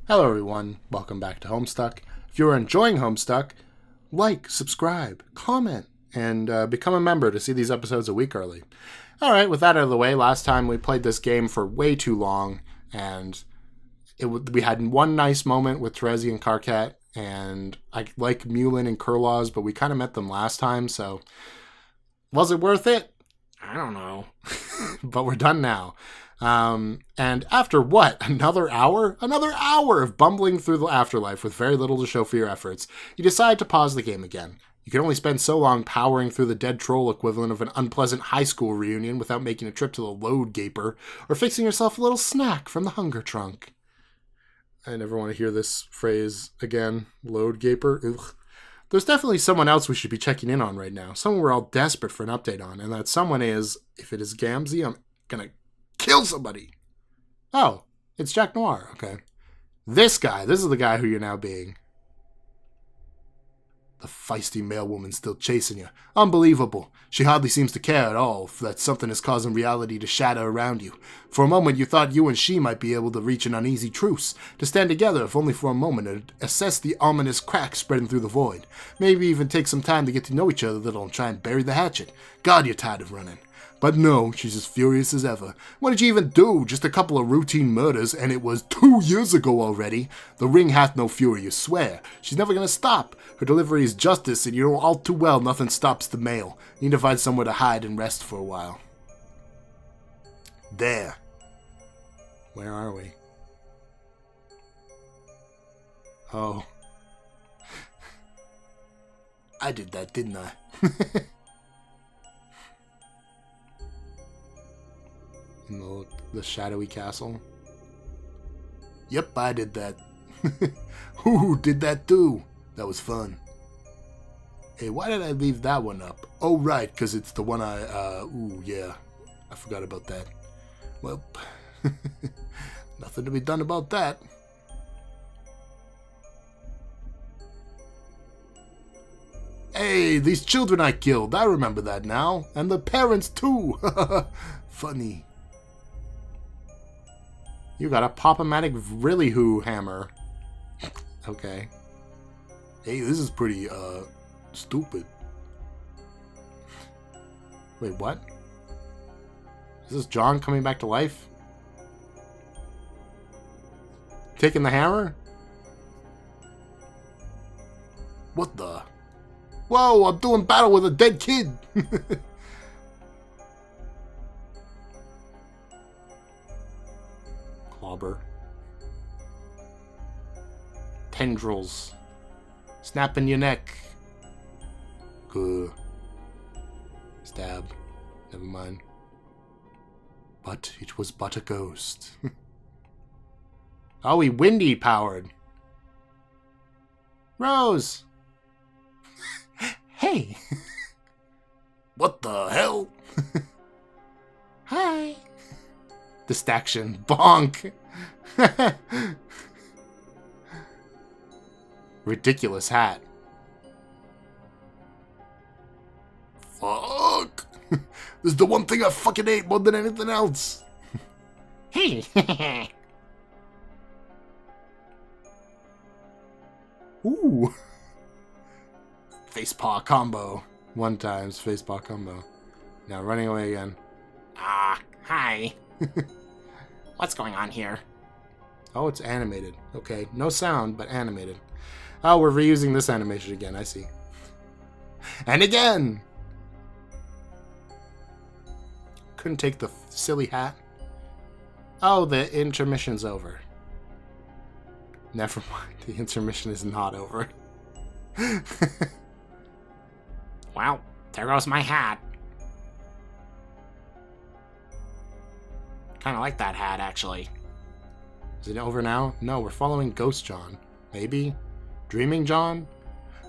Hello everyone, welcome back to Homestuck. If you're enjoying Homestuck, like, subscribe, comment, and become a member to see these episodes a week early. Alright, with that out of the way, last time we played this game for way too long, and we had one nice moment with Terezi and Karkat, and I like Mulin and Kurlaws, but we kind of met them last time, so was it worth it? I don't know. But we're done now. And after what? Another hour? Another hour of bumbling through the afterlife with very little to show for your efforts. You decide to pause the game again. You can only spend so long powering through the dead troll equivalent of an unpleasant high school reunion without making a trip to the load gaper or fixing yourself a little snack from the hunger trunk. I never want to hear this phrase again. Load gaper? Ugh. There's definitely someone else we should be checking in on right now. Someone we're all desperate for an update on. And that someone is, if it is Gamzee, I'm gonna kill somebody. Oh, it's Jack Noir. Okay. This is the guy who you're now being. The feisty male woman still chasing you. Unbelievable. She hardly seems to care at all that something is causing reality to shatter around you. For a moment you thought you and she might be able to reach an uneasy truce, to stand together if only for a moment and assess the ominous crack spreading through the void. Maybe even take some time to get to know each other and try and bury the hatchet. God, you're tired of running. But no, she's as furious as ever. What did you even do? Just a couple of routine murders, and it was 2 years ago already. The ring hath no fury, you swear. She's never gonna stop. Her delivery is justice, and you know all too well nothing stops the mail. You need to find somewhere to hide and rest for a while. There. Where are we? Oh. I did that, didn't I? In the shadowy castle. Yep, I did that. Who did that too? That was fun. Hey, why did I leave that one up? Oh, right, because it's the one ooh, yeah. I forgot about that. Well, nothing to be done about that. Hey, these children I killed. I remember that now. And the parents too. Funny. You got a Pop-O-Matic really who hammer. Okay. Hey, this is pretty, stupid. Wait, what? Is this John coming back to life? Taking the hammer? What the? Whoa, I'm doing battle with a dead kid! Clobber. Tendrils. Snapping your neck. Good. Stab. Never mind. But it was but a ghost. Oh, he windy powered. Rose! Hey! What the hell? Hi! Distraction. Bonk! Ridiculous hat. Fuck! This is the one thing I fucking hate more than anything else. Hey! Ooh! Facepaw combo. One times facepaw combo. Now running away again. Hi. What's going on here? Oh, it's animated. Okay, no sound, but animated. Oh, we're reusing this animation again, I see. And again! Couldn't take the silly hat. Oh, the intermission's over. Never mind, the intermission is not over. Well, there goes my hat. Kind of like that hat, actually. Is it over now? No, we're following Ghost John. Maybe? Dreaming John?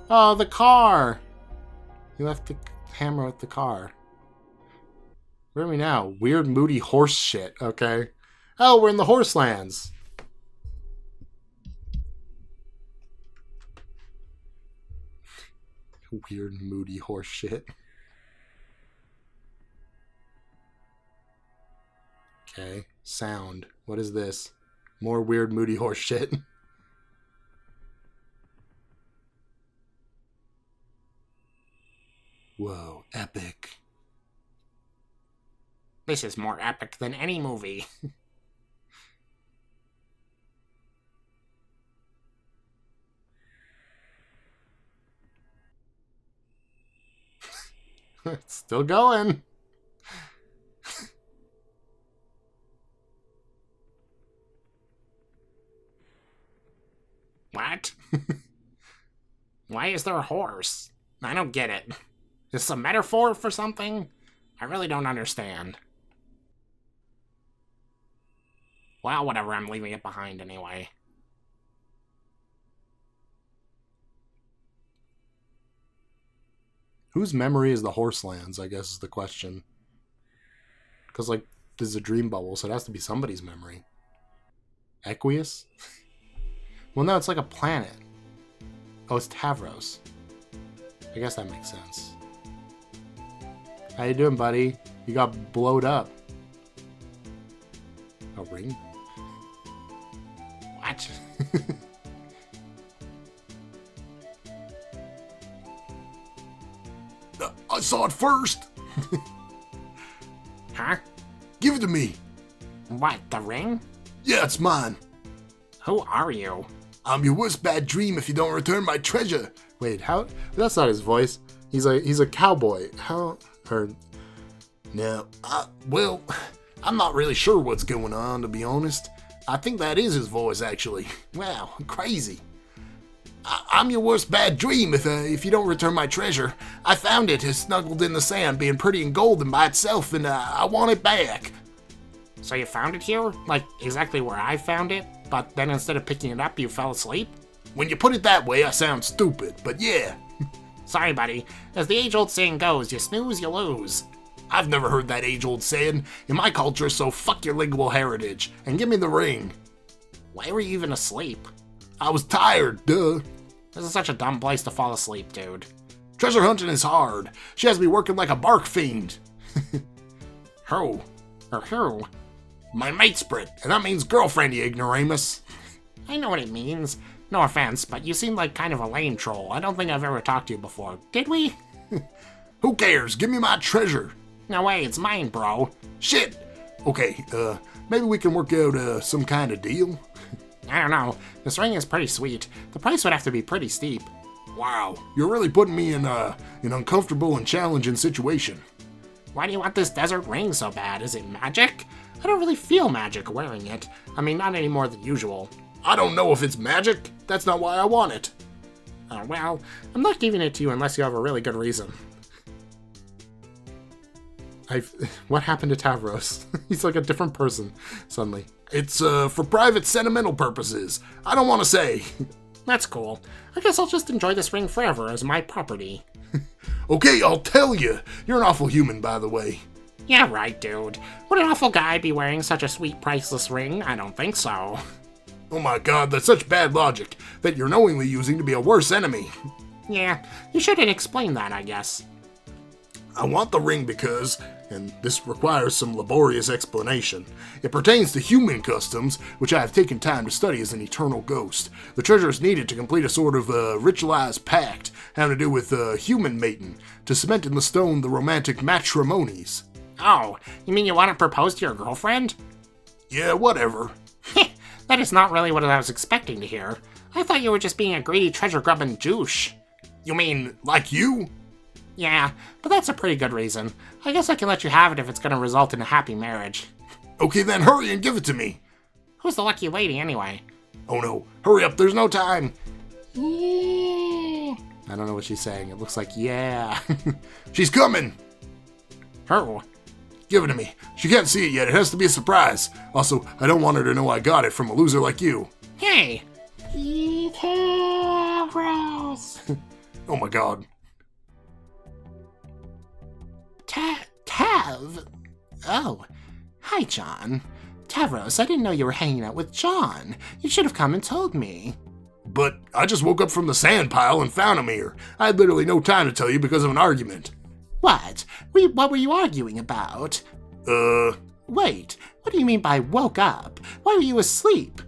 Oh, the car! He left the hammer with the car. Where are we now? Weird, moody horse shit, okay. Oh, we're in the Horselands! Weird, moody horse shit. Okay. Sound. What is this? More weird, moody horse shit. Whoa, epic. This is more epic than any movie. It's still going. What? Why is there a horse? I don't get it. Is this a metaphor for something? I really don't understand. Well, whatever, I'm leaving it behind anyway. Whose memory is the horse lands, I guess is the question. Because, like, this is a dream bubble, so it has to be somebody's memory. Equius? Well, no, it's like a planet. Oh, it's Tavros. I guess that makes sense. How you doing, buddy? You got blowed up. A ring? What? I saw it first! Huh? Give it to me! What, the ring? Yeah, it's mine. Who are you? I'm your worst bad dream if you don't return my treasure. Wait, how? That's not his voice. He's a cowboy. How? Or no? Well, I'm not really sure what's going on, to be honest. I think that is his voice, actually. Wow, crazy. I'm your worst bad dream if you don't return my treasure. I found it snuggled in the sand, being pretty and golden by itself, and I want it back. So you found it here? Like, exactly where I found it? But then instead of picking it up, you fell asleep? When you put it that way, I sound stupid, but yeah. Sorry, buddy. As the age-old saying goes, you snooze, you lose. I've never heard that age-old saying in my culture, so fuck your lingual heritage, and give me the ring. Why were you even asleep? I was tired, duh. This is such a dumb place to fall asleep, dude. Treasure hunting is hard. She has me working like a bark fiend. Who? Or who? My mate spread, and that means girlfriend, you ignoramus. I know what it means. No offense, but you seem like kind of a lame troll. I don't think I've ever talked to you before. Did we? Who cares? Give me my treasure. No way, it's mine, bro. Shit. Okay, maybe we can work out some kind of deal. I don't know. This ring is pretty sweet. The price would have to be pretty steep. Wow, you're really putting me in an uncomfortable and challenging situation. Why do you want this desert ring so bad? Is it magic? I don't really feel magic wearing it. I mean, not any more than usual. I don't know if it's magic. That's not why I want it. Well, I'm not giving it to you unless you have a really good reason. What happened to Tavros? He's like a different person, suddenly. It's, for private sentimental purposes. I don't want to say. That's cool. I guess I'll just enjoy this ring forever as my property. Okay, I'll tell you. You're an awful human, by the way. Yeah, right, dude. Would an awful guy be wearing such a sweet, priceless ring? I don't think so. Oh my god, that's such bad logic that you're knowingly using to be a worse enemy. Yeah, you shouldn't explain that, I guess. I want the ring because, and this requires some laborious explanation, it pertains to human customs, which I have taken time to study as an eternal ghost. The treasure is needed to complete a sort of ritualized pact having to do with human mating, to cement in the stone the romantic matrimonies. Oh, you mean you want to propose to your girlfriend? Yeah, whatever. That is not really what I was expecting to hear. I thought you were just being a greedy treasure-grubbing douche. You mean, like you? Yeah, but that's a pretty good reason. I guess I can let you have it if it's gonna result in a happy marriage. Okay then, hurry and give it to me. Who's the lucky lady, anyway? Oh no, hurry up, there's no time. Yeah. I don't know what she's saying. It looks like, yeah. She's coming. Who? Give it to me. She can't see it yet. It has to be a surprise. Also, I don't want her to know I got it from a loser like you. Hey! Oh my god. Tav? Oh. Hi, John. Tavros, I didn't know you were hanging out with John. You should have come and told me. But I just woke up from the sand pile and found him here. I had literally no time to tell you because of an argument. What? What were you arguing about? Wait, what do you mean by woke up? Why were you asleep?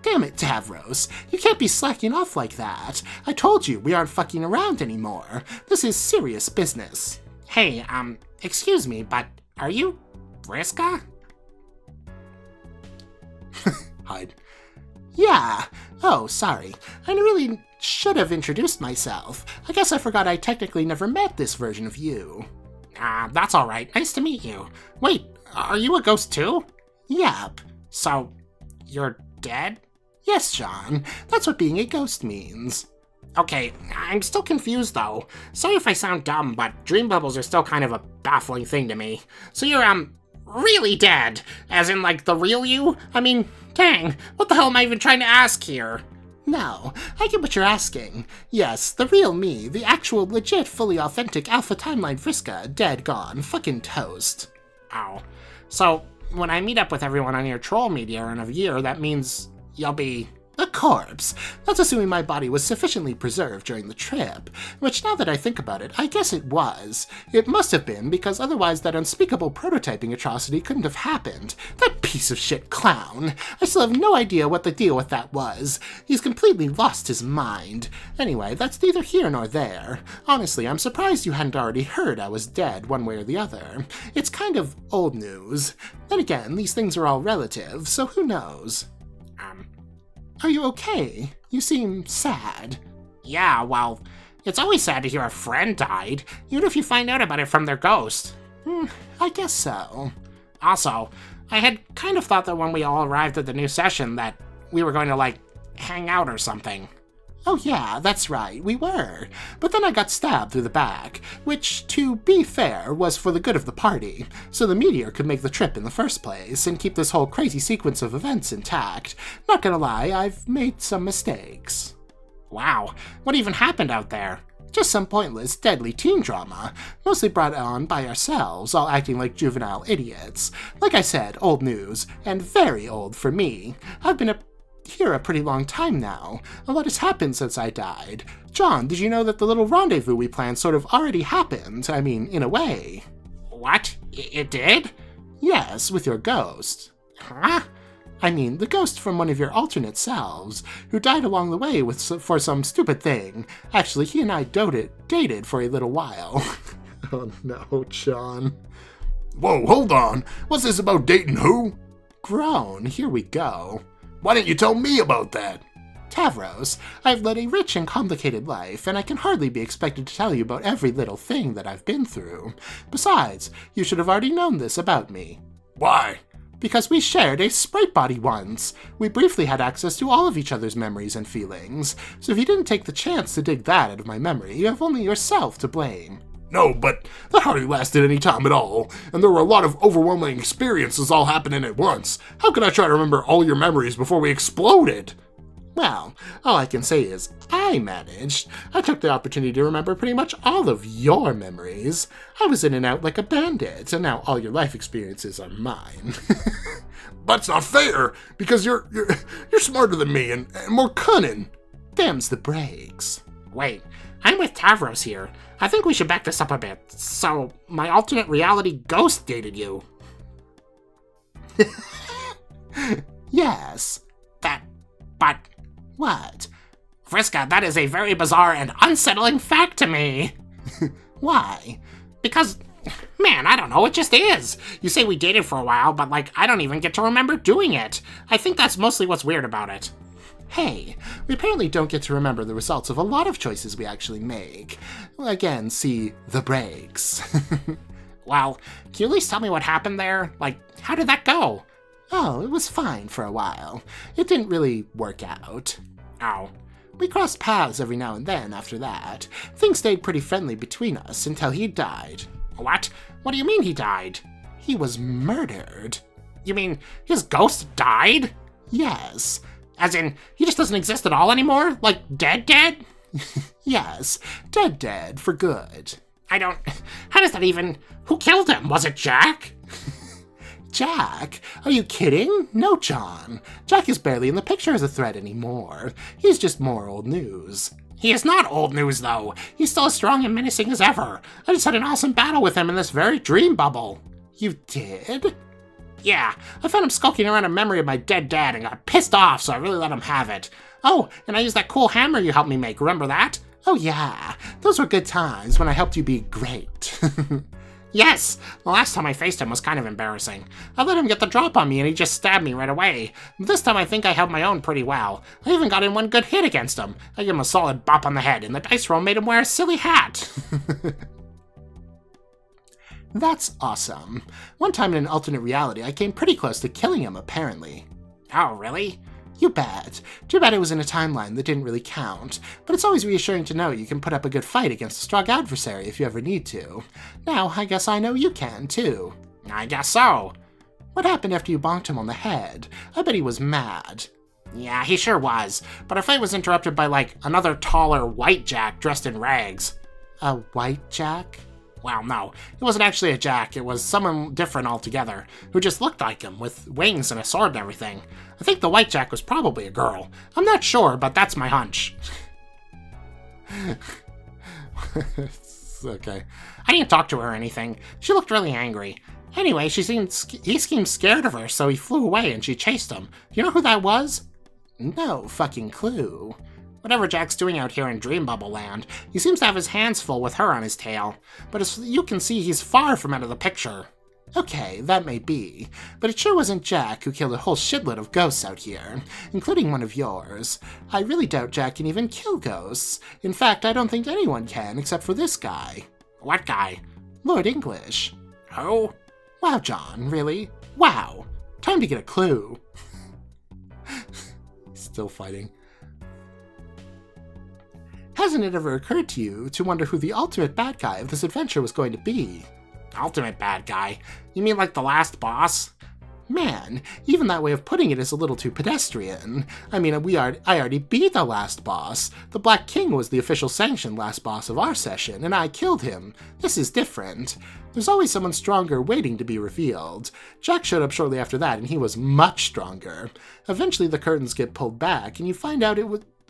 Damn it, Tavros. You can't be slacking off like that. I told you, we aren't fucking around anymore. This is serious business. Hey, excuse me, but are you Vriska? Hide. Yeah. Oh, sorry. I really should have introduced myself. I guess I forgot I technically never met this version of you. That's alright. Nice to meet you. Wait, are you a ghost too? Yep. So, you're dead? Yes, John. That's what being a ghost means. Okay, I'm still confused though. Sorry if I sound dumb, but dream bubbles are still kind of a baffling thing to me. So you're, really dead? As in, like, the real you? I mean, dang, what the hell am I even trying to ask here? No, I get what you're asking. Yes, the real me, the actual, legit, fully authentic Alpha Timeline Vriska, dead, gone, fucking toast. Oh. So, when I meet up with everyone on your troll media in a year, that means you'll be a corpse. That's assuming my body was sufficiently preserved during the trip, which now that I think about it, I guess it was. It must have been, because otherwise that unspeakable prototyping atrocity couldn't have happened. That piece of shit clown. I still have no idea what the deal with that was. He's completely lost his mind. Anyway, that's neither here nor there. Honestly, I'm surprised you hadn't already heard I was dead one way or the other. It's kind of old news. Then again, these things are all relative, so who knows? Are you okay? You seem sad. Yeah, well, it's always sad to hear a friend died, even if you find out about it from their ghost. I guess so. Also, I had kind of thought that when we all arrived at the new session that we were going to, like, hang out or something. Oh yeah, that's right, we were. But then I got stabbed through the back, which, to be fair, was for the good of the party, so the meteor could make the trip in the first place and keep this whole crazy sequence of events intact. Not gonna lie, I've made some mistakes. Wow, what even happened out there? Just some pointless, deadly teen drama, mostly brought on by ourselves, all acting like juvenile idiots. Like I said, old news, and very old for me. I've been here a pretty long time now. A lot has happened since I died. John, did you know that the little rendezvous we planned sort of already happened? I mean, in a way. What? It did? Yes, with your ghost. Huh? I mean, the ghost from one of your alternate selves, who died along the way for some stupid thing. Actually, he and I dated for a little while. Oh no, John. Whoa, hold on. What's this about dating who? Grown, here we go. Why didn't you tell me about that? Tavros, I've led a rich and complicated life, and I can hardly be expected to tell you about every little thing that I've been through. Besides, you should have already known this about me. Why? Because we shared a sprite body once. We briefly had access to all of each other's memories and feelings, so if you didn't take the chance to dig that out of my memory, you have only yourself to blame. No, but that hardly lasted any time at all, and there were a lot of overwhelming experiences all happening at once. How can I try to remember all your memories before we exploded? Well, all I can say is, I managed. I took the opportunity to remember pretty much all of your memories. I was in and out like a bandit, and now all your life experiences are mine. That's not fair, because you're smarter than me and more cunning. Them's the breaks. Wait, I'm with Tavros here. I think we should back this up a bit. So, my alternate reality ghost dated you. Yes. But... What? Vriska, that is a very bizarre and unsettling fact to me. Why? Because, man, I don't know, it just is. You say we dated for a while, but, like, I don't even get to remember doing it. I think that's mostly what's weird about it. Hey, we apparently don't get to remember the results of a lot of choices we actually make. Again, see the breaks. Well, can you at least tell me what happened there? Like, how did that go? Oh, it was fine for a while. It didn't really work out. Oh. We crossed paths every now and then after that. Things stayed pretty friendly between us until he died. What? What do you mean he died? He was murdered. You mean his ghost died? Yes. As in, he just doesn't exist at all anymore? Like, dead? Yes, dead for good. How does that even... Who killed him? Was it Jack? Jack? Are you kidding? No, John. Jack is barely in the picture as a threat anymore. He's just more old news. He is not old news, though. He's still as strong and menacing as ever. I just had an awesome battle with him in this very dream bubble. You did? Yeah, I found him skulking around a memory of my dead dad and got pissed off, so I really let him have it. Oh, and I used that cool hammer you helped me make, remember that? Oh yeah, those were good times when I helped you be great. Yes, the last time I faced him was kind of embarrassing. I let him get the drop on me and he just stabbed me right away. This time I think I held my own pretty well. I even got in one good hit against him. I gave him a solid bop on the head and the dice roll made him wear a silly hat. That's awesome. One time in an alternate reality, I came pretty close to killing him, apparently. Oh, really? You bet. Too bad it was in a timeline that didn't really count, but it's always reassuring to know you can put up a good fight against a strong adversary if you ever need to. Now, I guess I know you can, too. I guess so. What happened after you bonked him on the head? I bet he was mad. Yeah, he sure was, but our fight was interrupted by, another taller white Jack dressed in rags. A white Jack? Well, no, it wasn't actually a Jack, it was someone different altogether, who just looked like him, with wings and a sword and everything. I think the white Jack was probably a girl. I'm not sure, but that's my hunch. Okay. I didn't talk to her or anything. She looked really angry. Anyway, he seemed scared of her, so he flew away and she chased him. You know who that was? No fucking clue. Whatever Jack's doing out here in Dream Bubble Land, he seems to have his hands full with her on his tail. But as you can see, he's far from out of the picture. Okay, that may be, but it sure wasn't Jack who killed a whole shitload of ghosts out here, including one of yours. I really doubt Jack can even kill ghosts. In fact, I don't think anyone can except for this guy. What guy? Lord English. Who? Wow, John, really? Wow. Time to get a clue. Still fighting. Hasn't it ever occurred to you to wonder who the ultimate bad guy of this adventure was going to be? Ultimate bad guy? You mean like the last boss? Man, even that way of putting it is a little too pedestrian. I mean, I already beat the last boss. The Black King was the official sanctioned last boss of our session, and I killed him. This is different. There's always someone stronger waiting to be revealed. Jack showed up shortly after that, and he was much stronger. Eventually the curtains get pulled back, and you find out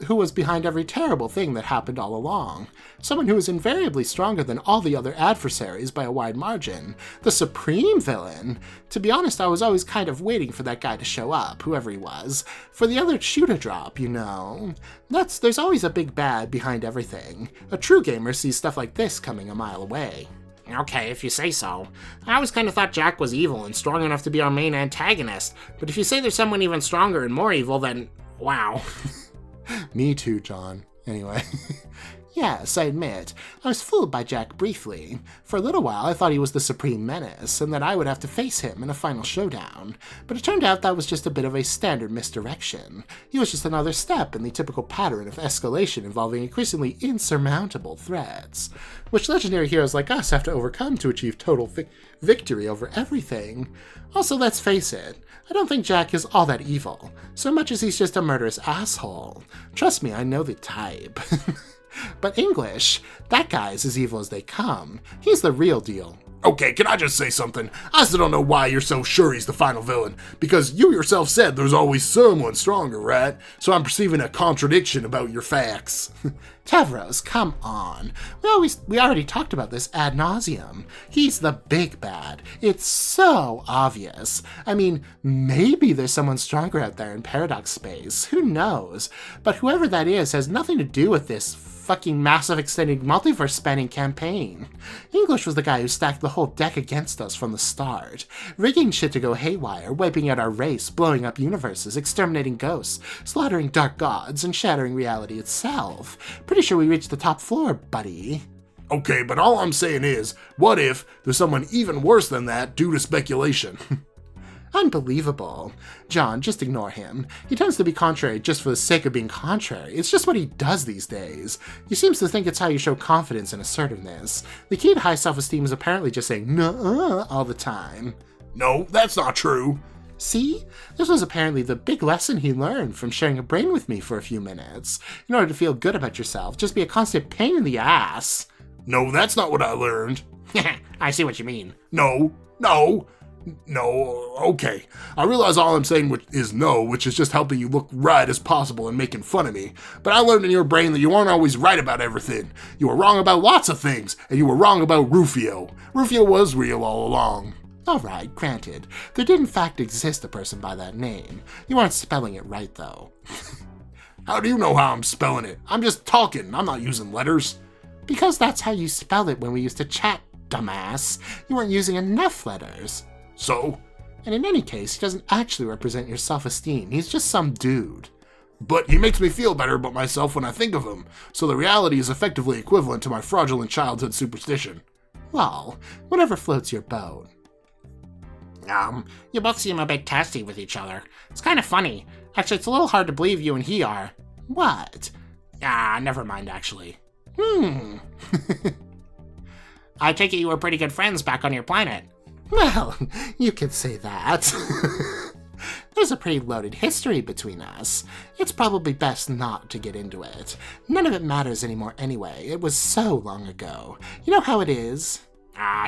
who was behind every terrible thing that happened all along. Someone who was invariably stronger than all the other adversaries by a wide margin. The supreme villain. To be honest, I was always kind of waiting for that guy to show up, whoever he was. For the other shoe to drop, you know. There's always a big bad behind everything. A true gamer sees stuff like this coming a mile away. Okay, if you say so. I always kind of thought Jack was evil and strong enough to be our main antagonist, but if you say there's someone even stronger and more evil, then wow. Me too, John. Anyway. Yes, I admit, I was fooled by Jack briefly. For a little while, I thought he was the supreme menace, and that I would have to face him in a final showdown. But it turned out that was just a bit of a standard misdirection. He was just another step in the typical pattern of escalation involving increasingly insurmountable threats, which legendary heroes like us have to overcome to achieve total victory over everything. Also, let's face it, I don't think Jack is all that evil, so much as he's just a murderous asshole. Trust me, I know the type. But English, that guy's as evil as they come. He's the real deal. Okay, can I just say something? I still don't know why you're so sure he's the final villain, because you yourself said there's always someone stronger, right? So I'm perceiving a contradiction about your facts. Tavros, come on. We already talked about this ad nauseum. He's the big bad. It's so obvious. I mean, maybe there's someone stronger out there in Paradox Space. Who knows? But whoever that is has nothing to do with this fucking massive extended multiverse spanning campaign. English was the guy who stacked the whole deck against us from the start, rigging shit to go haywire, wiping out our race, blowing up universes, exterminating ghosts, slaughtering dark gods, and shattering reality itself. Pretty sure we reached the top floor, buddy. Okay, but all I'm saying is, what if there's someone even worse than that due to speculation? Unbelievable. John, just ignore him. He tends to be contrary just for the sake of being contrary. It's just what he does these days. He seems to think it's how you show confidence and assertiveness. The key to high self-esteem is apparently just saying nuh-uh all the time. No, that's not true. See? This was apparently the big lesson he learned from sharing a brain with me for a few minutes. In order to feel good about yourself, just be a constant pain in the ass. No, that's not what I learned. I see what you mean. No, okay. I realize all I'm saying is no, which is just helping you look right as possible and making fun of me. But I learned in your brain that you aren't always right about everything. You were wrong about lots of things, and you were wrong about Rufio. Rufio was real all along. Alright, granted, there did in fact exist a person by that name. You aren't spelling it right, though. How do you know how I'm spelling it? I'm just talking, I'm not using letters. Because that's how you spelled it when we used to chat, dumbass. You weren't using enough letters. So? And in any case, he doesn't actually represent your self-esteem. He's just some dude. But he makes me feel better about myself when I think of him, so the reality is effectively equivalent to my fraudulent childhood superstition. Well, whatever floats your boat. You both seem a bit testy with each other. It's kind of funny. Actually, it's a little hard to believe you and he are. What? Never mind, actually. I take it you were pretty good friends back on your planet. Well, you could say that. There's a pretty loaded history between us. It's probably best not to get into it. None of it matters anymore anyway. It was so long ago. You know how it is?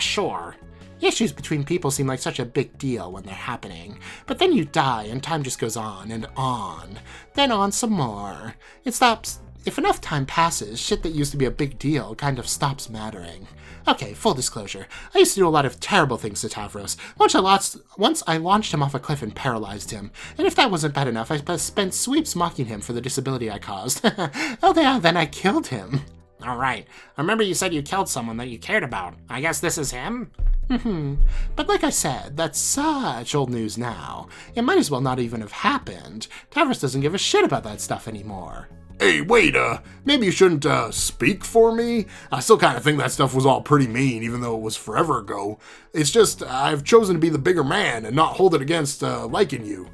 Sure. Issues between people seem like such a big deal when they're happening, but then you die and time just goes on and on. Then on some more. It stops. If enough time passes, shit that used to be a big deal kind of stops mattering. Okay, full disclosure. I used to do a lot of terrible things to Tavros. Once I launched him off a cliff and paralyzed him. And if that wasn't bad enough, I spent sweeps mocking him for the disability I caused. Oh yeah, then I killed him. Alright. I remember you said you killed someone that you cared about. I guess this is him? But like I said, that's such old news now. It might as well not even have happened. Tavros doesn't give a shit about that stuff anymore. Hey, wait, maybe you shouldn't, speak for me? I still kind of think that stuff was all pretty mean, even though it was forever ago. It's just, I've chosen to be the bigger man and not hold it against, liking you.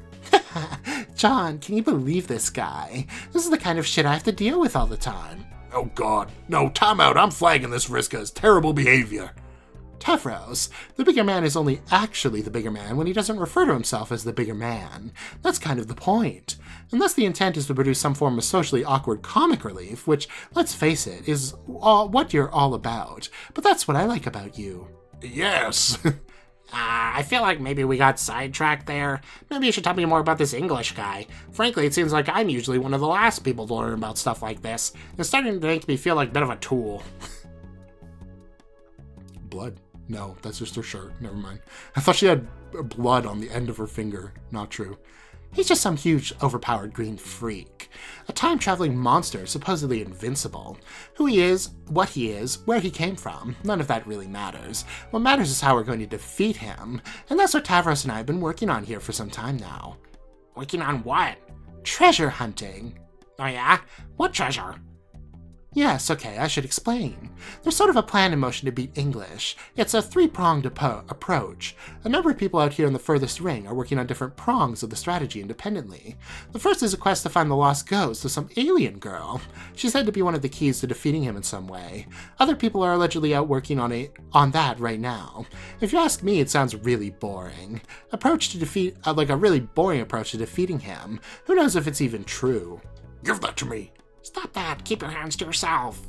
John, can you believe this guy? This is the kind of shit I have to deal with all the time. Oh god. No, time out, I'm flagging this Vriska as terrible behavior. Tavros, the bigger man is only actually the bigger man when he doesn't refer to himself as the bigger man. That's kind of the point. Unless the intent is to produce some form of socially awkward comic relief, which, let's face it, is what you're all about. But that's what I like about you. Yes. I feel like maybe we got sidetracked there. Maybe you should tell me more about this English guy. Frankly, it seems like I'm usually one of the last people to learn about stuff like this. It's starting to make me feel like a bit of a tool. Blood. No, that's just her shirt. Never mind. I thought she had blood on the end of her finger. Not true. He's just some huge, overpowered green freak. A time-traveling monster, supposedly invincible. Who he is, what he is, where he came from, none of that really matters. What matters is how we're going to defeat him, and that's what Tavros and I have been working on here for some time now. Working on what? Treasure hunting. Oh yeah? What treasure? Yes, okay, I should explain. There's sort of a plan in motion to beat English. It's a three-pronged approach. A number of people out here in the furthest ring are working on different prongs of the strategy independently. The first is a quest to find the lost ghost of some alien girl. She's said to be one of the keys to defeating him in some way. Other people are allegedly out working on that right now. If you ask me, it sounds really boring. A really boring approach to defeating him. Who knows if it's even true? Give that to me. Stop that. Keep your hands to yourself.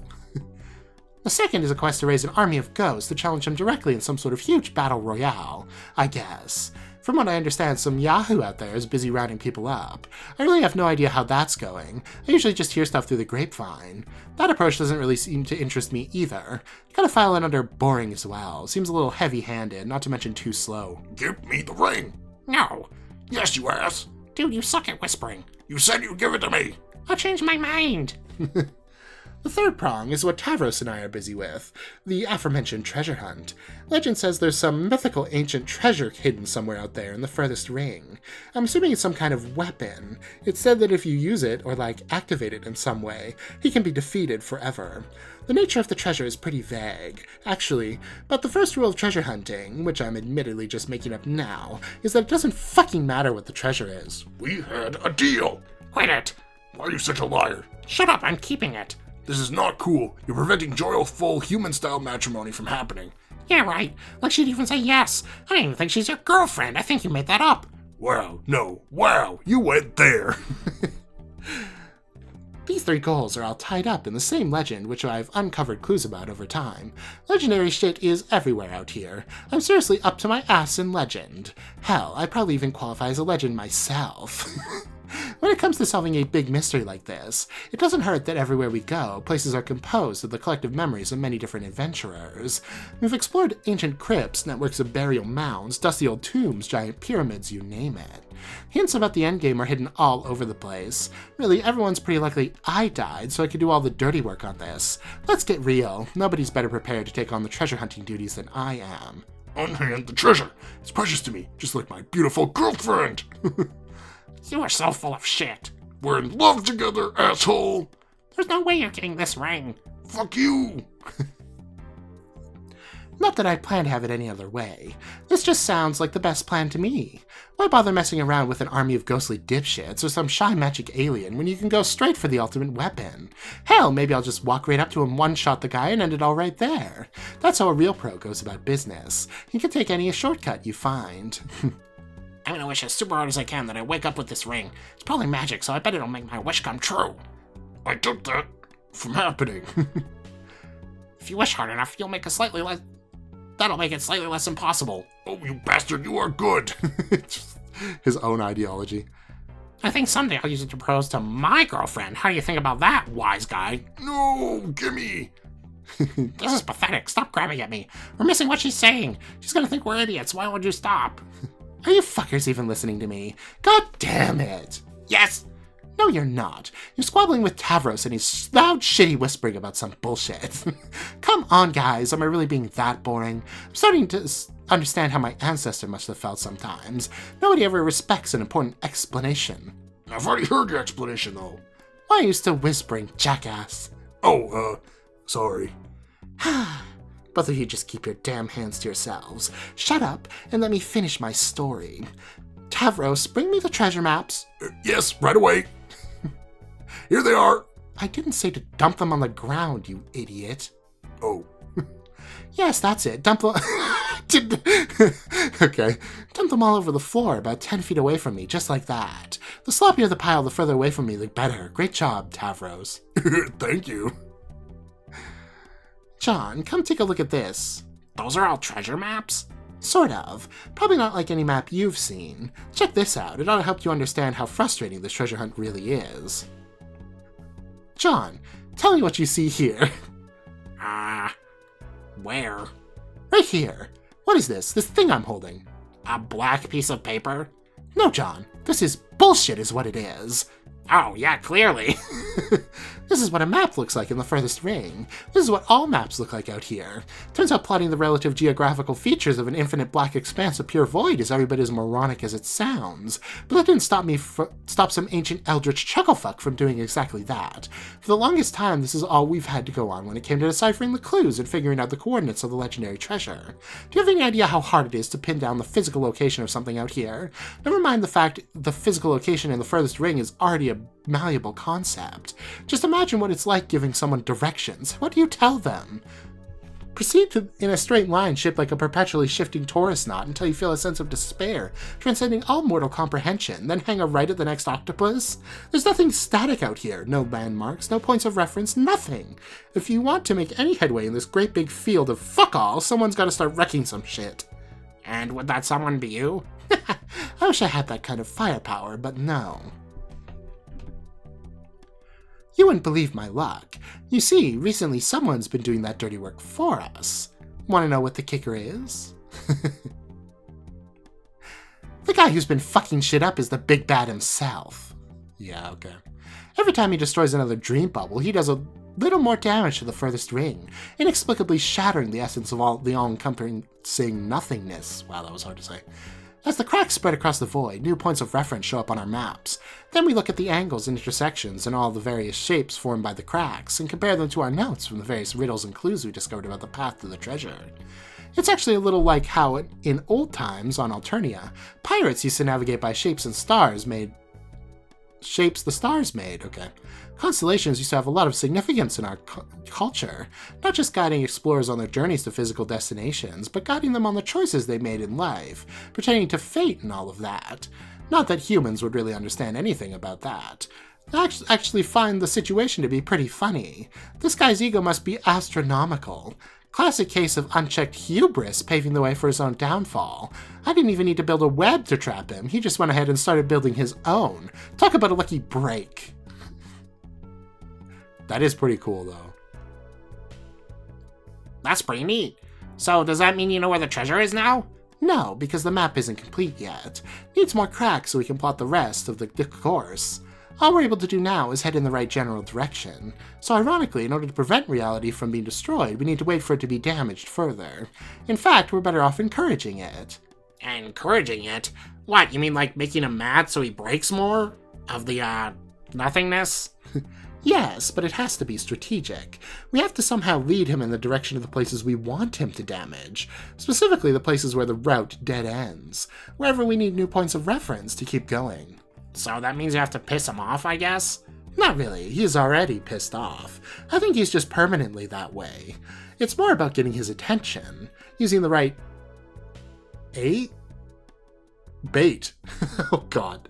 The second is a quest to raise an army of ghosts to challenge him directly in some sort of huge battle royale, I guess. From what I understand, some yahoo out there is busy rounding people up. I really have no idea how that's going. I usually just hear stuff through the grapevine. That approach doesn't really seem to interest me either. I gotta file it under boring as well. Seems a little heavy-handed, not to mention too slow. Give me the ring. No. Yes, you ass. Dude, you suck at whispering. You said you'd give it to me. I'll change my mind. The third prong is what Tavros and I are busy with, the aforementioned treasure hunt. Legend says there's some mythical ancient treasure hidden somewhere out there in the furthest ring. I'm assuming it's some kind of weapon. It's said that if you use it, or activate it in some way, he can be defeated forever. The nature of the treasure is pretty vague, actually, but the first rule of treasure hunting, which I'm admittedly just making up now, is that it doesn't fucking matter what the treasure is. We had a deal. Quit it. Why are you such a liar? Shut up, I'm keeping it. This is not cool. You're preventing joyful, human-style matrimony from happening. Yeah, right. Like she'd even say yes. I don't even think she's your girlfriend. I think you made that up. Wow, no. Wow, you went there. These three goals are all tied up in the same legend, which I've uncovered clues about over time. Legendary shit is everywhere out here. I'm seriously up to my ass in legend. Hell, I probably even qualify as a legend myself. When it comes to solving a big mystery like this, it doesn't hurt that everywhere we go, places are composed of the collective memories of many different adventurers. We've explored ancient crypts, networks of burial mounds, dusty old tombs, giant pyramids, you name it. Hints about the endgame are hidden all over the place. Really, everyone's pretty likely I died, so I could do all the dirty work on this. Let's get real. Nobody's better prepared to take on the treasure hunting duties than I am. Unhand the treasure. It's precious to me, just like my beautiful girlfriend. You are so full of shit. We're in love together, asshole. There's no way you're getting this ring. Fuck you. Not that I plan to have it any other way. This just sounds like the best plan to me. Why bother messing around with an army of ghostly dipshits or some shy magic alien when you can go straight for the ultimate weapon? Hell, maybe I'll just walk right up to him, one-shot the guy, and end it all right there. That's how a real pro goes about business. You can take any shortcut you find. I'm gonna wish as super hard as I can that I wake up with this ring. It's probably magic, so I bet it'll make my wish come true. I took that from happening. If you wish hard enough, you'll make a slightly less... That'll make it slightly less impossible. Oh, you bastard, you are good. His own ideology. I think someday I'll use it to propose to my girlfriend. How do you think about that, wise guy? No, gimme. This is pathetic. Stop grabbing at me. We're missing what she's saying. She's gonna think we're idiots. Why would you stop? Are you fuckers even listening to me? God damn it. Yes! No, you're not. You're squabbling with Tavros and his loud, shitty whispering about some bullshit. Come on, guys. Am I really being that boring? I'm starting to understand how my ancestor must have felt sometimes. Nobody ever respects an important explanation. I've already heard your explanation, though. Why are you still whispering, jackass? Oh, sorry. Both of you just keep your damn hands to yourselves. Shut up and let me finish my story. Tavros, bring me the treasure maps. Yes, right away. Here they are. I didn't say to dump them on the ground, you idiot. Oh. Yes, that's it. Dump them... Okay. Dump them all over the floor, about 10 feet away from me, just like that. The sloppier the pile, the further away from me, the better. Great job, Tavros. Thank you. John, come take a look at this. Those are all treasure maps? Sort of. Probably not like any map you've seen. Check this out. It ought to help you understand how frustrating this treasure hunt really is. John, tell me what you see here. Where? Right here. What is this? This thing I'm holding? A black piece of paper? No, John. This is bullshit is what it is. Oh, yeah, clearly. This is what a map looks like in the furthest ring. This is what all maps look like out here. Turns out plotting the relative geographical features of an infinite black expanse of pure void is every bit as moronic as it sounds. But that didn't stop some ancient eldritch chucklefuck from doing exactly that. For the longest time, this is all we've had to go on when it came to deciphering the clues and figuring out the coordinates of the legendary treasure. Do you have any idea how hard it is to pin down the physical location of something out here? Never mind the fact the physical location in the furthest ring is already a malleable concept. Just imagine what it's like giving someone directions. What do you tell them? Proceed in a straight line shaped like a perpetually shifting Taurus knot until you feel a sense of despair, transcending all mortal comprehension, then hang a right at the next octopus? There's nothing static out here. No landmarks, no points of reference, nothing. If you want to make any headway in this great big field of fuck all, someone's gotta start wrecking some shit. And would that someone be you? I wish I had that kind of firepower, but no. You wouldn't believe my luck. You see, recently someone's been doing that dirty work for us. Want to know what the kicker is? The guy who's been fucking shit up is the big bad himself. Yeah, okay. Every time he destroys another dream bubble, he does a little more damage to the furthest ring, inexplicably shattering the essence of all the all-encompassing nothingness. Wow, that was hard to say. As the cracks spread across the void, new points of reference show up on our maps. Then we look at the angles and intersections and all the various shapes formed by the cracks, and compare them to our notes from the various riddles and clues we discovered about the path to the treasure. It's actually a little like how, in old times on Alternia, pirates used to navigate by shapes the stars made. Okay. Constellations used to have a lot of significance in our culture, not just guiding explorers on their journeys to physical destinations, but guiding them on the choices they made in life, pertaining to fate and all of that. Not that humans would really understand anything about that. I actually find the situation to be pretty funny. This guy's ego must be astronomical. Classic case of unchecked hubris paving the way for his own downfall. I didn't even need to build a web to trap him. He just went ahead and started building his own. Talk about a lucky break. That is pretty cool, though. That's pretty neat. So, does that mean you know where the treasure is now? No, because the map isn't complete yet. Needs more cracks so we can plot the rest of the course. All we're able to do now is head in the right general direction. So ironically, in order to prevent reality from being destroyed, we need to wait for it to be damaged further. In fact, we're better off encouraging it. Encouraging it? What, you mean like making him mad so he breaks more? Of the, nothingness? Yes, but it has to be strategic. We have to somehow lead him in the direction of the places we want him to damage. Specifically the places where the route dead ends. Wherever we need new points of reference to keep going. So that means you have to piss him off, I guess? Not really, he's already pissed off. I think he's just permanently that way. It's more about getting his attention, using the right... Bait. Oh god.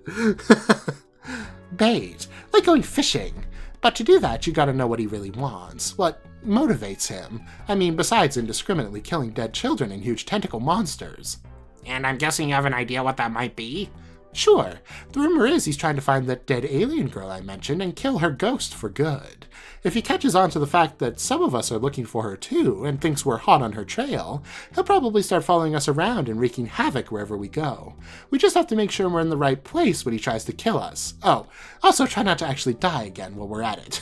Bait. Like going fishing. But to do that, you gotta know what he really wants. What motivates him. I mean, besides indiscriminately killing dead children and huge tentacle monsters. And I'm guessing you have an idea what that might be? Sure. The rumor is he's trying to find that dead alien girl I mentioned and kill her ghost for good. If he catches on to the fact that some of us are looking for her too, and thinks we're hot on her trail, he'll probably start following us around and wreaking havoc wherever we go. We just have to make sure we're in the right place when he tries to kill us. Oh, also try not to actually die again while we're at it.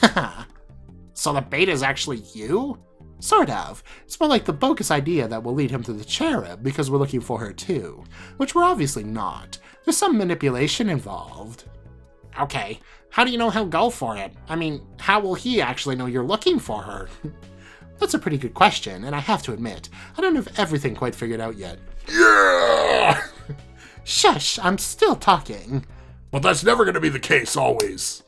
So the bait is actually you? Sort of. It's more like the bogus idea that will lead him to the cherub because we're looking for her too, which we're obviously not. There's some manipulation involved. Okay, how do you know he'll go for it? I mean, how will he actually know you're looking for her? That's a pretty good question, and I have to admit, I don't have everything quite figured out yet. Yeah! Shush, I'm still talking. But that's never going to be the case, always.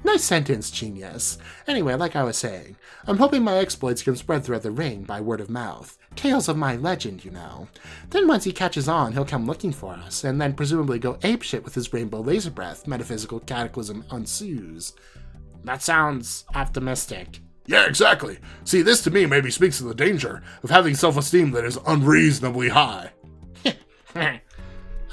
Nice sentence, genius. Anyway, like I was saying, I'm hoping my exploits can spread throughout the ring by word of mouth. Tales of my legend, you know. Then once he catches on, he'll come looking for us, and then presumably go apeshit with his rainbow laser breath, metaphysical cataclysm ensues. That sounds optimistic. Yeah, exactly. See, this to me maybe speaks to the danger of having self-esteem that is unreasonably high.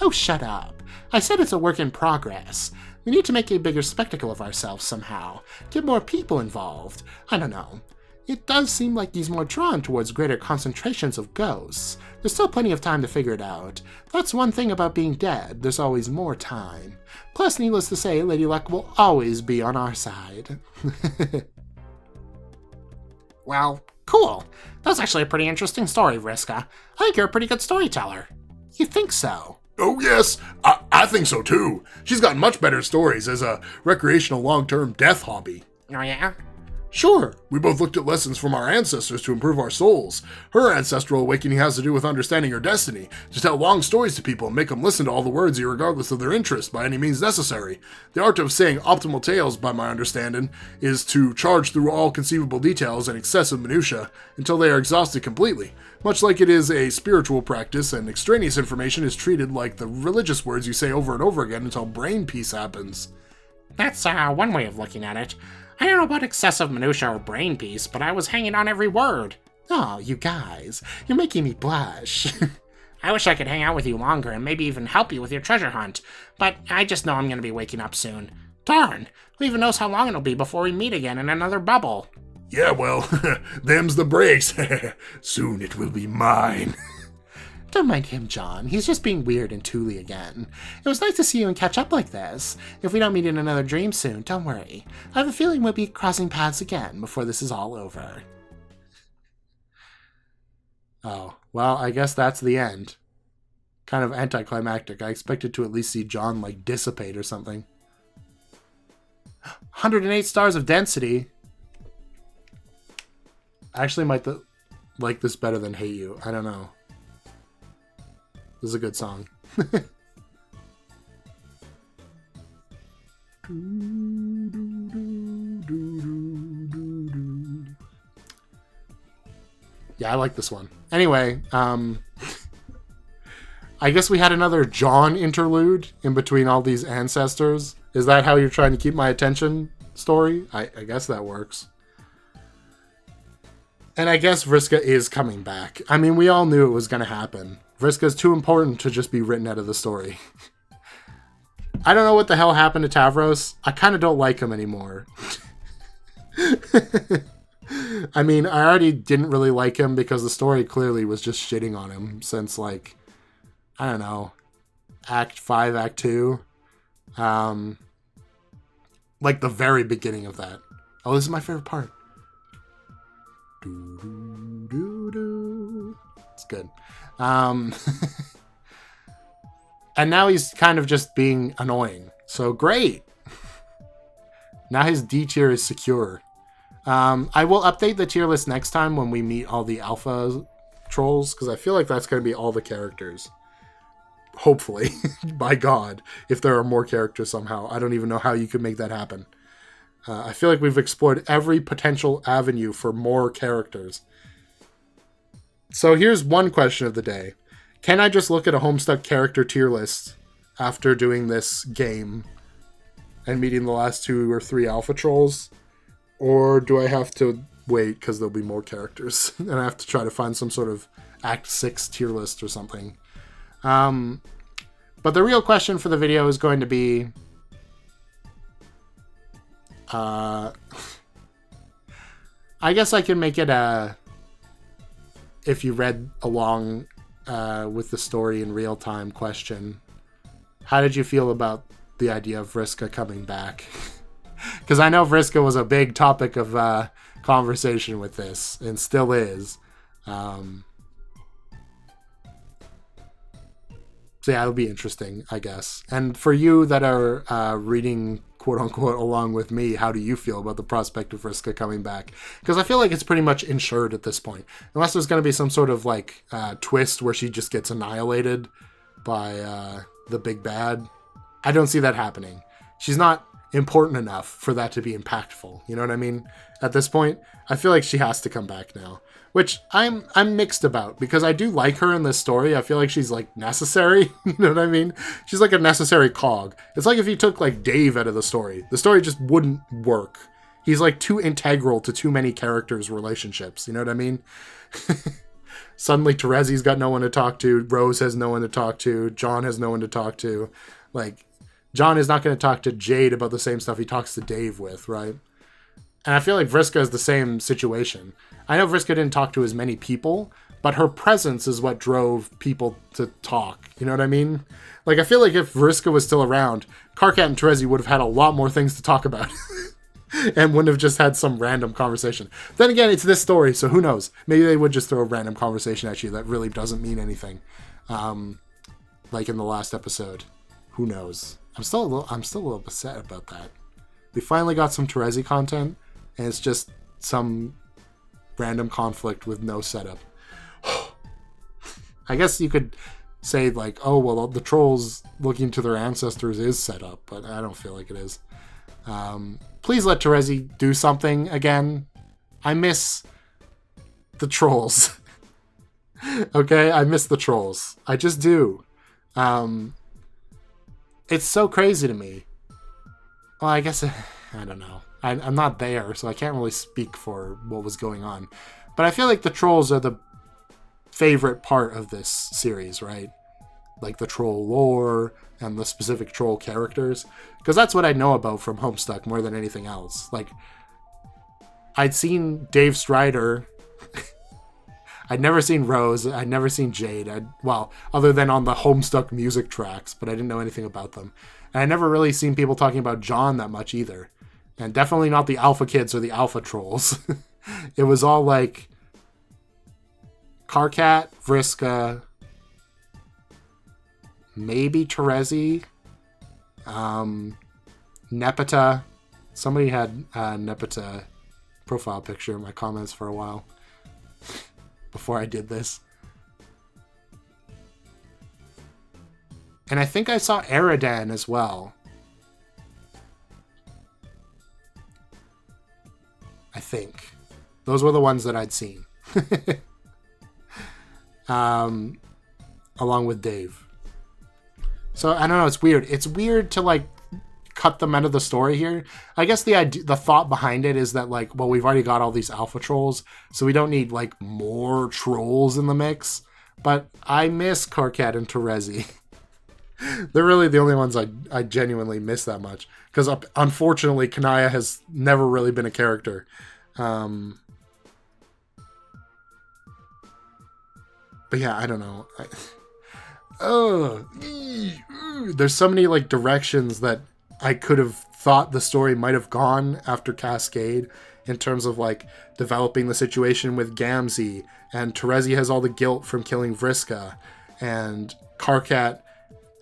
Oh, shut up. I said it's a work in progress. We need to make a bigger spectacle of ourselves somehow. Get more people involved. I don't know. It does seem like he's more drawn towards greater concentrations of ghosts. There's still plenty of time to figure it out. That's one thing about being dead. There's always more time. Plus, needless to say, Lady Luck will always be on our side. Well, cool. That's actually a pretty interesting story, Vriska. I think you're a pretty good storyteller. You think so? Oh, yes. I think so, too. She's got much better stories as a recreational long-term death hobby. Oh, yeah? Sure, we both looked at lessons from our ancestors to improve our souls. Her ancestral awakening has to do with understanding her destiny, to tell long stories to people and make them listen to all the words regardless of their interest by any means necessary. The art of saying optimal tales, by my understanding, is to charge through all conceivable details and excessive minutiae until they are exhausted completely. Much like it is a spiritual practice, and extraneous information is treated like the religious words you say over and over again until brain peace happens. That's one way of looking at it. I don't know about excessive minutia or brain peace, but I was hanging on every word. Oh, you guys, you're making me blush. I wish I could hang out with you longer and maybe even help you with your treasure hunt, but I just know I'm going to be waking up soon. Darn, who even knows how long it'll be before we meet again in another bubble? Yeah, well, them's the breaks. Soon it will be mine. Don't mind him, John. He's just being weird and Thule again. It was nice to see you and catch up like this. If we don't meet in another dream soon, don't worry. I have a feeling we'll be crossing paths again before this is all over. Oh, well, I guess that's the end. Kind of anticlimactic. I expected to at least see John, like, dissipate or something. 108 stars of density. I actually might like this better than Hate You. I don't know. This is a good song. Yeah, I like this one. Anyway, I guess we had another John interlude in between all these ancestors. Is that how you're trying to keep my attention, story? I guess that works. And I guess Vriska is coming back. I mean, we all knew it was going to happen. Vriska's too important to just be written out of the story. I don't know what the hell happened to Tavros. I kind of don't like him anymore. I mean, I already didn't really like him because the story clearly was just shitting on him since, like, I don't know, Act 5, Act 2. Like the very beginning of that. Oh, this is my favorite part. It's good. And now he's kind of just being annoying. So great. Now his D tier is secure. I will update the tier list next time when we meet all the alpha trolls, because I feel like that's going to be all the characters. Hopefully. By God. If there are more characters somehow. I don't even know how you could make that happen. I feel like we've explored every potential avenue for more characters. So here's one question of the day. Can I just look at a Homestuck character tier list after doing this game and meeting the last 2 or 3 alpha trolls? Or do I have to wait because there'll be more characters? And I have to try to find some sort of Act 6 tier list or something. But the real question for the video is going to be... I guess I can make it if you read along with the story in real time question. How did you feel about the idea of Vriska coming back? Because I know Vriska was a big topic of conversation with this, and still is. So yeah, it'll be interesting, I guess. And for you that are reading, quote-unquote, along with me, how do you feel about the prospect of Vriska coming back? Because I feel like it's pretty much insured at this point. Unless there's going to be some sort of, like, twist where she just gets annihilated by the big bad. I don't see that happening. She's not important enough for that to be impactful. You know what I mean? At this point, I feel like she has to come back now. Which I'm mixed about, because I do like her in this story. I feel like she's, like, necessary. You know what I mean? She's like a necessary cog. It's like if you took, like, Dave out of the story just wouldn't work. He's, like, too integral to too many characters' relationships. You know what I mean? Suddenly Terezi's got no one to talk to. Rose has no one to talk to. John has no one to talk to. Like, John is not going to talk to Jade about the same stuff he talks to Dave with, right? And I feel like Vriska is the same situation. I know Vriska didn't talk to as many people, but her presence is what drove people to talk. You know what I mean? Like, I feel like if Vriska was still around, Karkat and Terezi would have had a lot more things to talk about. And wouldn't have just had some random conversation. Then again, it's this story, so who knows? Maybe they would just throw a random conversation at you that really doesn't mean anything. Like in the last episode. Who knows? I'm still a little upset about that. We finally got some Terezi content, and it's just some random conflict with no setup. I guess you could say, like, oh, well, the trolls looking to their ancestors is set up, but I don't feel like it is. Please let Terezi do something again. I miss the trolls. Okay? I miss the trolls. I just do. It's so crazy to me. Well, I guess... I don't know. I'm not there, so I can't really speak for what was going on. But I feel like the trolls are the favorite part of this series, right? Like the troll lore and the specific troll characters. Because that's what I know about from Homestuck more than anything else. Like, I'd seen Dave Strider. I'd never seen Rose. I'd never seen Jade. Well, other than on the Homestuck music tracks, but I didn't know anything about them. And I never really seen people talking about John that much either. And definitely not the alpha kids or the alpha trolls. It was all like Karkat, Vriska, maybe Terezi, Nepeta. Somebody had Nepeta profile picture in my comments for a while before I did this. And I think I saw Eridan as well. I think. Those were the ones that I'd seen. Along with Dave. So, I don't know, it's weird. It's weird to, like, cut them out of the story here. I guess the thought behind it is that, like, well, we've already got all these alpha trolls, so we don't need, like, more trolls in the mix. But I miss Karkat and Terezi. They're really the only ones I genuinely miss that much. Because, unfortunately, Kanaya has never really been a character. But yeah, I don't know. There's so many, like, directions that I could have thought the story might have gone after Cascade, in terms of, like, developing the situation with Gamzee, and Terezi has all the guilt from killing Vriska, and Karkat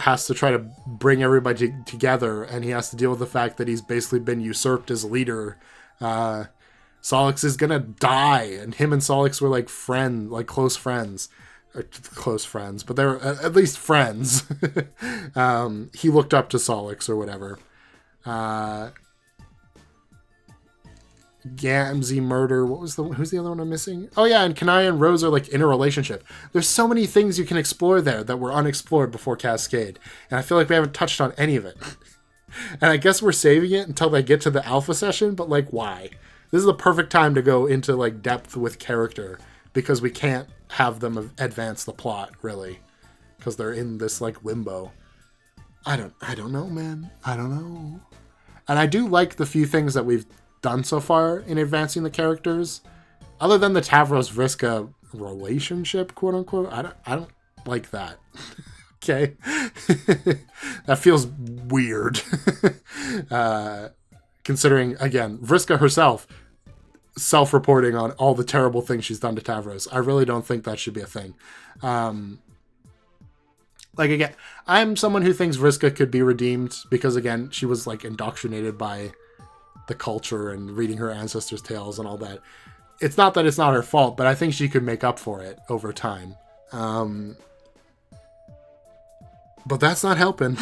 has to try to bring everybody together, and he has to deal with the fact that he's basically been usurped as leader. Solix is gonna die, and him and Solix were, like, close friends. Close friends, but they're at least friends. He looked up to Solix or whatever. Gamzee murder. Who's the other one I'm missing? Oh yeah, and Kanaya and Rose are, like, in a relationship. There's so many things you can explore there that were unexplored before Cascade, and I feel like we haven't touched on any of it. And I guess we're saving it until they get to the alpha session, but, like, why? This is the perfect time to go into, like, depth with character, because we can't have them advance the plot, really, because they're in this, like, limbo. I don't know, man. I don't know. And I do like the few things that we've done so far in advancing the characters, other than the Tavros Vriska relationship, quote unquote. I don't like that. Okay. That feels weird. Considering, again, Vriska herself self-reporting on all the terrible things she's done to Tavros. I really don't think that should be a thing. Like, again, I'm someone who thinks Vriska could be redeemed because, again, she was, like, indoctrinated by the culture and reading her ancestors' tales and all that. It's not that it's not her fault, but I think she could make up for it over time. But that's not helping.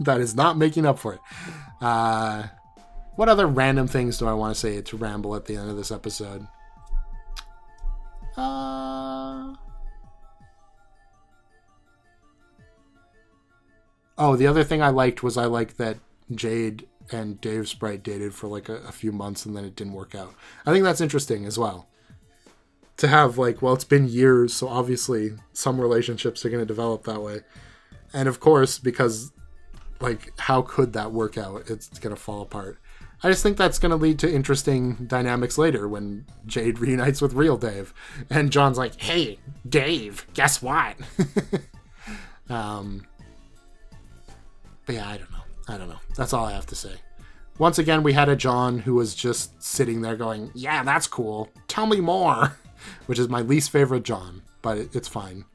That is not making up for it. What other random things do I want to say to ramble at the end of this episode? Oh, the other thing I liked was I liked that Jade and Dave Sprite dated for, like, a few months and then it didn't work out. I think that's interesting as well. To have, like, well, it's been years, so obviously some relationships are going to develop that way. And of course, because, like, how could that work out? It's going to fall apart. I just think that's going to lead to interesting dynamics later when Jade reunites with real Dave. And John's like, Hey, Dave, guess what? But yeah, I don't know. That's all I have to say. Once again, we had a John who was just sitting there going, yeah, that's cool. Tell me more. Which is my least favorite John, but it's fine.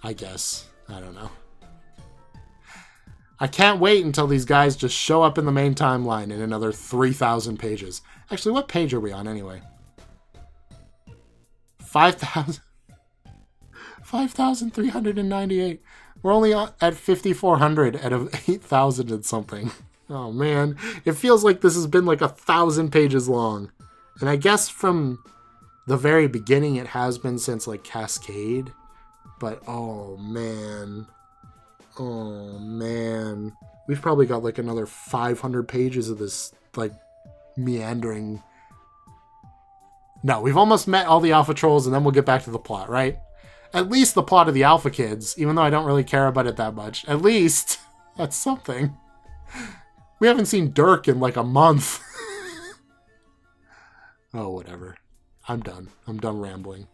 I guess. I don't know. I can't wait until these guys just show up in the main timeline in another 3,000 pages. Actually, what page are we on anyway? 5,000. 5,398. We're only at 5,400 out of 8,000 and something. Oh man, it feels like this has been like 1,000 pages long. And I guess from the very beginning it has been since, like, Cascade. But oh man. We've probably got, like, another 500 pages of this, like, meandering. No, we've almost met all the Alpha Trolls and then we'll get back to the plot, right? At least the plot of the Alpha Kids, even though I don't really care about it that much. At least that's something. We haven't seen Dirk in, like, a month. Oh, whatever. I'm done. I'm done rambling.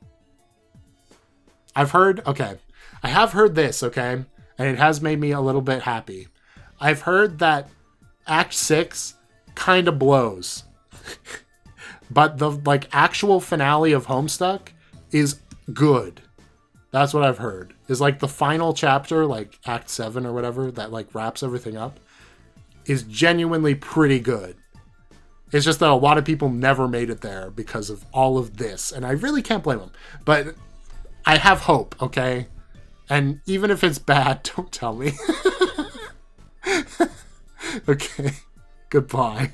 I have heard this, okay? And it has made me a little bit happy. I've heard that Act 6 kind of blows. But the, like, actual finale of Homestuck is good. That's what I've heard. Is, like, the final chapter, like Act 7 or whatever, that, like, wraps everything up, is genuinely pretty good. It's just that a lot of people never made it there because of all of this. And I really can't blame them. But I have hope, okay? And even if it's bad, don't tell me. Okay. Goodbye.